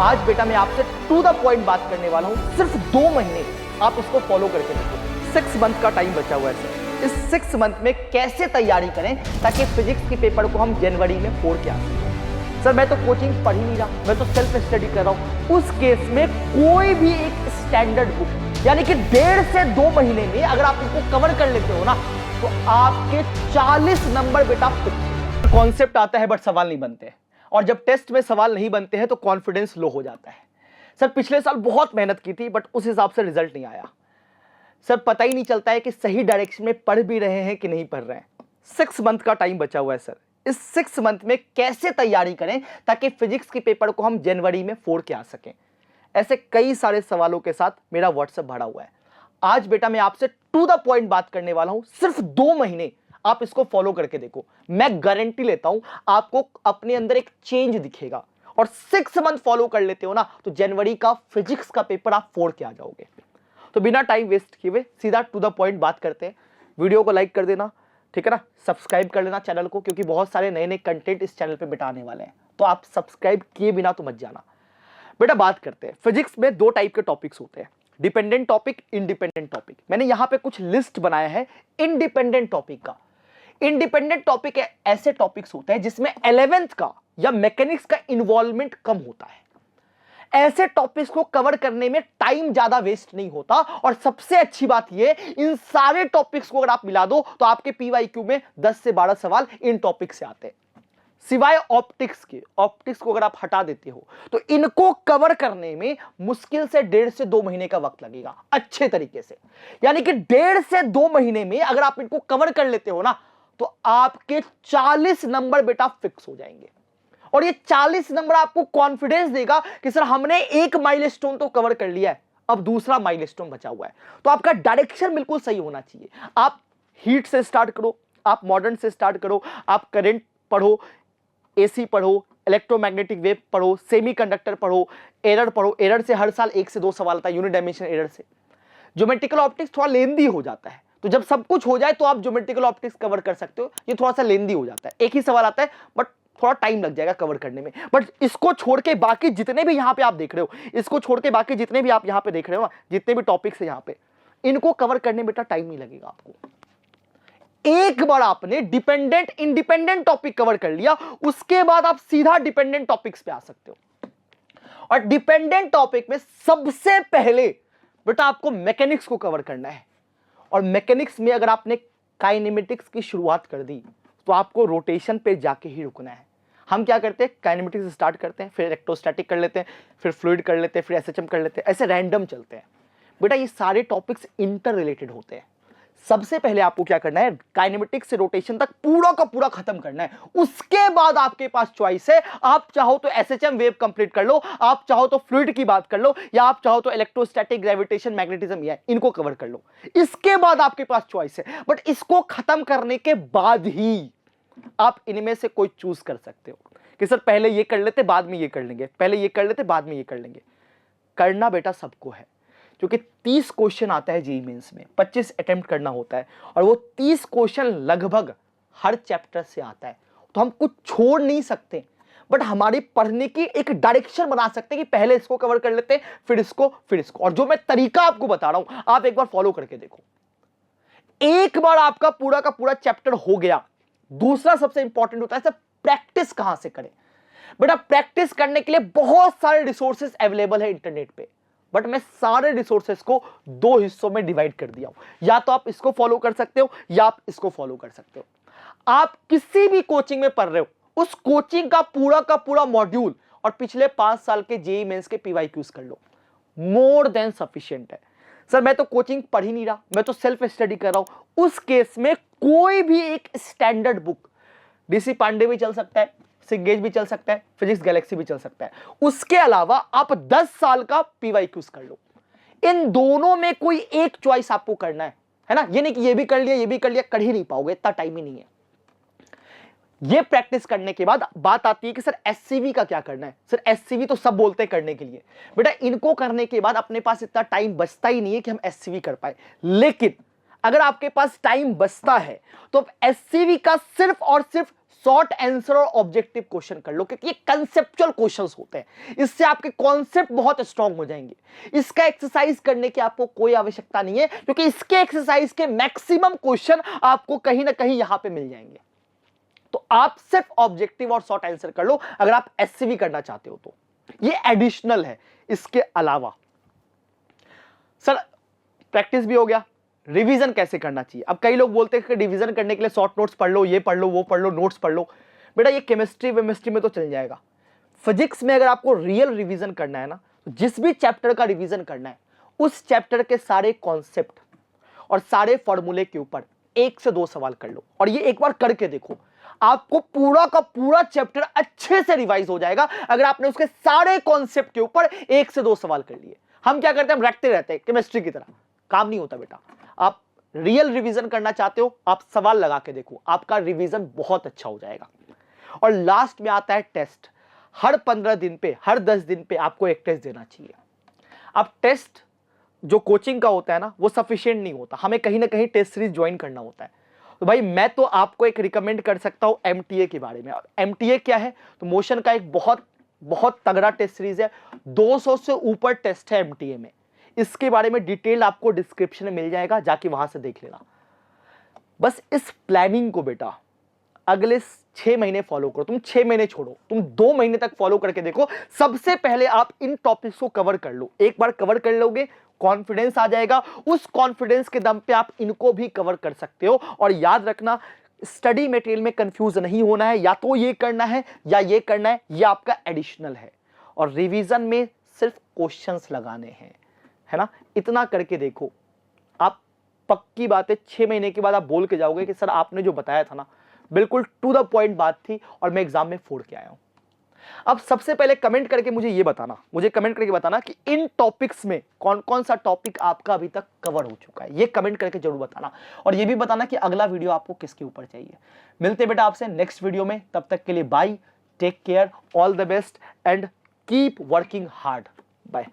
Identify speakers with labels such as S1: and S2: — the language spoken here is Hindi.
S1: आज बेटा मैं आपसे टू द पॉइंट बात करने वाला हूं, सिर्फ 2 महीने आप इसको फॉलो करके देखो। 6 मंथ का टाइम बचा हुआ है सर। इस 6 मंथ में कैसे तैयारी करें ताकि फिजिक्स के पेपर को हम जनवरी में फोड़ के आ सकें। सर मैं तो कोचिंग पढ़ ही नहीं रहा, मैं तो सेल्फ स्टडी कर रहा हूं। उस केस में कोई भी एक स्टैंडर्ड बुक यानी कि 1.5 से 2 महीने में अगर आप इसको कवर कर लेते हो ना तो आपके 40 नंबर बेटा फिक्स। कॉन्सेप्ट आता है बट सवाल नहीं बनते, और जब टेस्ट में सवाल नहीं बनते हैं तो कॉन्फिडेंस लो हो जाता है। सर पिछले साल बहुत मेहनत की थी बट उस हिसाब से रिजल्ट नहीं आया। सर पता ही नहीं चलता है कि सही डायरेक्शन में पढ़ भी रहे हैं कि नहीं पढ़ रहे हैं। 6 मंथ का टाइम बचा हुआ है सर। इस 6 मंथ में कैसे तैयारी करें ताकि फिजिक्स के पेपर को हम जनवरी में फोड़ के आ सकें। ऐसे कई सारे सवालों के साथ मेरा व्हाट्सएप भरा हुआ है। आज बेटा मैं आपसे टू द पॉइंट बात करने वाला हूं। सिर्फ 2 महीने आप इसको फॉलो करके देखो, मैं गारंटी लेता हूं आपको अपने अंदर एक चेंज दिखेगा। और 6 मंथ फॉलो कर लेते हो ना तो जनवरी का फिजिक्स का पेपर आप फोड़ के आ जाओगे। तो बिना टाइम वेस्ट किए हुए सीधा टू द पॉइंट बात करते हैं। वीडियो को लाइक कर देना, ठीक है ना, सब्सक्राइब कर लेना चैनल को, क्योंकि बहुत सारे नए नए कंटेंट इस चैनल पे बेटा आने वाले हैं। तो आप सब्सक्राइब किए बिना तो मत जाना। बेटा बात करते हैं, फिजिक्स में 2 टाइप के टॉपिक्स होते हैं, डिपेंडेंट टॉपिक, इंडिपेंडेंट टॉपिक। मैंने यहां पे कुछ लिस्ट बनाया है इंडिपेंडेंट टॉपिक का। इंडिपेंडेंट टॉपिक ऐसे टॉपिक्स होते हैं जिसमें 11th का या मैकेनिक्स का इन्वॉल्वमेंट कम होता है। ऐसे टॉपिक्स को कवर करने में टाइम ज्यादा वेस्ट नहीं होता, और सबसे अच्छी बात यह, इन सारे टॉपिक्स को अगर आप मिला दो तो आपके पीवाईक्यू में 10 से 12 सवाल इन टॉपिक से आते हैं। सिवाय ऑप्टिक्स के, ऑप्टिक्स को अगर आप हटा देते हो तो इनको कवर करने में मुश्किल से 1.5 से 2 महीने का वक्त लगेगा अच्छे तरीके से। यानी कि 1.5 से 2 महीने में अगर आप इनको कवर कर लेते हो ना तो आपके 40 नंबर बेटा फिक्स हो जाएंगे। और ये 40 नंबर आपको कॉन्फिडेंस देगा कि सर हमने एक माइलस्टोन तो कवर कर लिया है, अब दूसरा माइलस्टोन बचा हुआ है। तो आपका डायरेक्शन बिल्कुल सही होना चाहिए। आप हीट से स्टार्ट करो, आप मॉडर्न से स्टार्ट करो, आप करंट पढ़ो, एसी पढ़ो, इलेक्ट्रोमैग्नेटिक वेव पढ़ो, सेमीकंडक्टर पढ़ो, एरर पढ़ो। एरर से हर साल 1 से 2 सवाल आता है, यूनिट डायमेंशन एरर से। ज्योमेट्रिकल ऑप्टिक्स थोड़ा लेंदी हो जाता है, तो जब सब कुछ हो जाए तो आप ज्योमेट्रिकल ऑप्टिक्स कवर कर सकते हो। ये थोड़ा सा लेंदी हो जाता है, एक ही सवाल आता है बट थोड़ा टाइम लग जाएगा कवर करने में। बट इसको छोड़ के बाकी जितने भी यहां पे आप देख रहे हो, इसको छोड़ के बाकी जितने भी आप यहां पे देख रहे हो ना, जितने भी टॉपिक्स है यहां पे, इनको कवर करने में बेटा टाइम नहीं लगेगा आपको। एक बार आपने डिपेंडेंट इंडिपेंडेंट टॉपिक कवर कर लिया, उसके बाद आप सीधा डिपेंडेंट टॉपिक्स पे आ सकते हो। और डिपेंडेंट टॉपिक में सबसे पहले बेटा आपको मैकेनिक्स को कवर करना है। और मैकेनिक्स में अगर आपने काइनेमेटिक्स की शुरुआत कर दी तो आपको रोटेशन पे जाके ही रुकना है। हम क्या करते हैं, काइनेमेटिक्स से स्टार्ट करते हैं, फिर इलेक्ट्रोस्टैटिक कर लेते हैं, फिर फ्लूइड कर लेते हैं, फिर एसएचएम कर लेते हैं, ऐसे रैंडम चलते हैं। बेटा ये सारे टॉपिक्स इंटर रिलेटेड होते हैं। सबसे पहले आपको क्या करना है, काइनेमेटिक्स से रोटेशन तक पूरा का पूरा खत्म करना है। उसके बाद आपके पास चॉइस है, आप चाहो तो एसएचएम वेव कंप्लीट कर लो, आप चाहो तो फ्लूइड की बात कर लो, या आप चाहो तो इलेक्ट्रोस्टैटिक, ग्रेविटेशन, मैग्नेटिज्म, या इनको कवर कर लो। इसके बाद आपके पास चॉइस है, बट इसको खत्म करने के बाद ही आप इनमें से कोई चूज कर सकते हो कि सर पहले ये कर लेते बाद में ये कर लेंगे, पहले ये कर लेते बाद में ये कर लेंगे। करना बेटा सबको है, क्योंकि 30 क्वेश्चन आता है जेईई मेंस में, 25 अटेम्प्ट करना होता है, और वो 30 क्वेश्चन लगभग हर चैप्टर से आता है। तो हम कुछ छोड़ नहीं सकते, बट हमारी पढ़ने की एक डायरेक्शन बना सकते हैं कि पहले इसको कवर कर लेते हैं, फिर इसको, फिर इसको। और जो मैं तरीका आपको बता रहा हूं आप एक बार फॉलो करके देखो। एक बार आपका पूरा का पूरा चैप्टर हो गया, दूसरा सबसे इंपॉर्टेंट होता है सर प्रैक्टिस कहां से करें। बेटा प्रैक्टिस करने के लिए बहुत सारे रिसोर्सेस अवेलेबल है इंटरनेट पे, बट मैं सारे रिसोर्सेस को 2 हिस्सों में डिवाइड कर दिया हूं। या तो आप इसको फॉलो कर सकते हो या आप इसको फॉलो कर सकते हो। आप किसी भी कोचिंग में पढ़ रहे हो, उस कोचिंग का पूरा मॉड्यूल और पिछले 5 साल के जेईई मेंस के पीवाईक्यूज कर लो, मोर देन सफिशिएंट है। सर मैं तो कोचिंग पढ़ ही नहीं रहा, मैं तो सेल्फ स्टडी कर रहा हूं। उस केस में कोई भी एक स्टैंडर्ड बुक, डीसी पांडे भी चल सकता है, सिंगेज भी चल सकता है, फिजिक्स गैलेक्सी भी चल सकता है। उसके अलावा आप 10 साल का पीवाईक्यूज कर लो। इन दोनों में कोई एक चॉइस आपको करना है ना। ये नहीं कि ये भी कर लिया ये भी कर लिया, कर ही नहीं पाओगे, इतना टाइम ही नहीं है। ये प्रैक्टिस करने के बाद बात आती है कि सर एससीवी का क्या करना है। सर एससीवी तो सब बोलते हैं करने के लिए, बेटा इनको करने के बाद अपने पास इतना टाइम बचता ही नहीं है कि हम एससीवी कर पाए। लेकिन अगर आपके पास टाइम बचता है तो एससीवी का सिर्फ और सिर्फ शॉर्ट आंसर और ऑब्जेक्टिव क्वेश्चन कर लो, क्योंकि ये कंसेप्चुअल क्वेश्चंस होते हैं, इससे आपके कॉन्सेप्ट बहुत स्ट्रांग हो जाएंगे। इसका एक्सरसाइज करने की आपको कोई आवश्यकता नहीं है, क्योंकि इसके एक्सरसाइज के मैक्सिमम क्वेश्चन आपको कहीं ना कहीं यहां पे मिल जाएंगे। तो आप सिर्फ ऑब्जेक्टिव और शॉर्ट आंसर कर लो अगर आप एससीवी करना चाहते हो तो। ये एडिशनल है। इसके अलावा सर प्रैक्टिस भी हो गया, रिवीजन कैसे करना चाहिए। अब कई लोग बोलते हैं कि रिवीजन करने के लिए शॉर्ट नोट्स पढ़ लो, ये पढ़ लो, वो पढ़ लो, नोट्स पढ़ लो। बेटा ये केमिस्ट्री वेमिस्ट्री में तो चल जाएगा। फिजिक्स में अगर आपको रियल रिवीजन करना है ना, तो जिस भी चैप्टर का रिवीजन करना है उस चैप्टर के सारे कॉन्सेप्ट और सारे फॉर्मूले के ऊपर 1 से 2 सवाल कर लो, और ये एक बार करके देखो, आपको पूरा का पूरा चैप्टर अच्छे से रिवाइज हो जाएगा अगर आपने उसके सारे कॉन्सेप्ट के ऊपर 1 से 2 सवाल कर लिए। हम क्या करते हैं, हम रखते रहते हैं केमिस्ट्री की तरह, काम नहीं होता बेटा। आप रियल रिवीजन करना चाहते हो, आप सवाल लगा के देखो, आपका रिवीजन बहुत अच्छा हो जाएगा। और लास्ट में आता है टेस्ट। हर 15 दिन पे, हर 10 दिन पे आपको एक टेस्ट देना चाहिए। अब टेस्ट जो कोचिंग का होता है ना, वो सफिशिएंट नहीं होता, हमें कहीं ना कहीं टेस्ट सीरीज ज्वाइन करना होता है। तो भाई मैं तो आपको एक रिकमेंड कर सकता हूं एमटीए के बारे में। एमटीए क्या है, तो मोशन का एक बहुत बहुत तगड़ा टेस्ट सीरीज है, 200 से ऊपर टेस्ट है एमटीए में। इसके बारे में डिटेल आपको डिस्क्रिप्शन में मिल जाएगा, जाके वहां से देख लेना। बस इस प्लानिंग को बेटा अगले 6 महीने फॉलो करो। तुम 6 महीने छोड़ो, तुम 2 महीने तक फॉलो करके देखो। सबसे पहले आप इन टॉपिक्स को कवर कर लो। एक बार कवर कर लोगे, कॉन्फिडेंस आ जाएगा। उस कॉन्फिडेंस के दम पे आप इनको भी कवर कर सकते हो। और याद रखना, स्टडी मटेरियल में कंफ्यूज नहीं होना है, या तो ये करना है या ये करना है, ये आपका एडिशनल है। और रिवीजन में सिर्फ क्वेश्चंस लगाने हैं, है ना। इतना करके देखो, आप पक्की बात है 6 महीने के बाद आप बोल के जाओगे कि सर आपने जो बताया था ना, बिल्कुल टू द पॉइंट बात थी और मैं एग्जाम में फोड़ के आया हूं। अब सबसे पहले कमेंट करके मुझे कमेंट करके बताना कि इन टॉपिक्स में कौन कौन सा टॉपिक आपका अभी तक कवर हो चुका है। ये कमेंट करके जरूर बताना, और ये भी बताना कि अगला वीडियो आपको किसके ऊपर चाहिए। मिलते बेटा आपसे नेक्स्ट वीडियो में, तब तक के लिए bye, take care, all the best and keep working hard. Bye.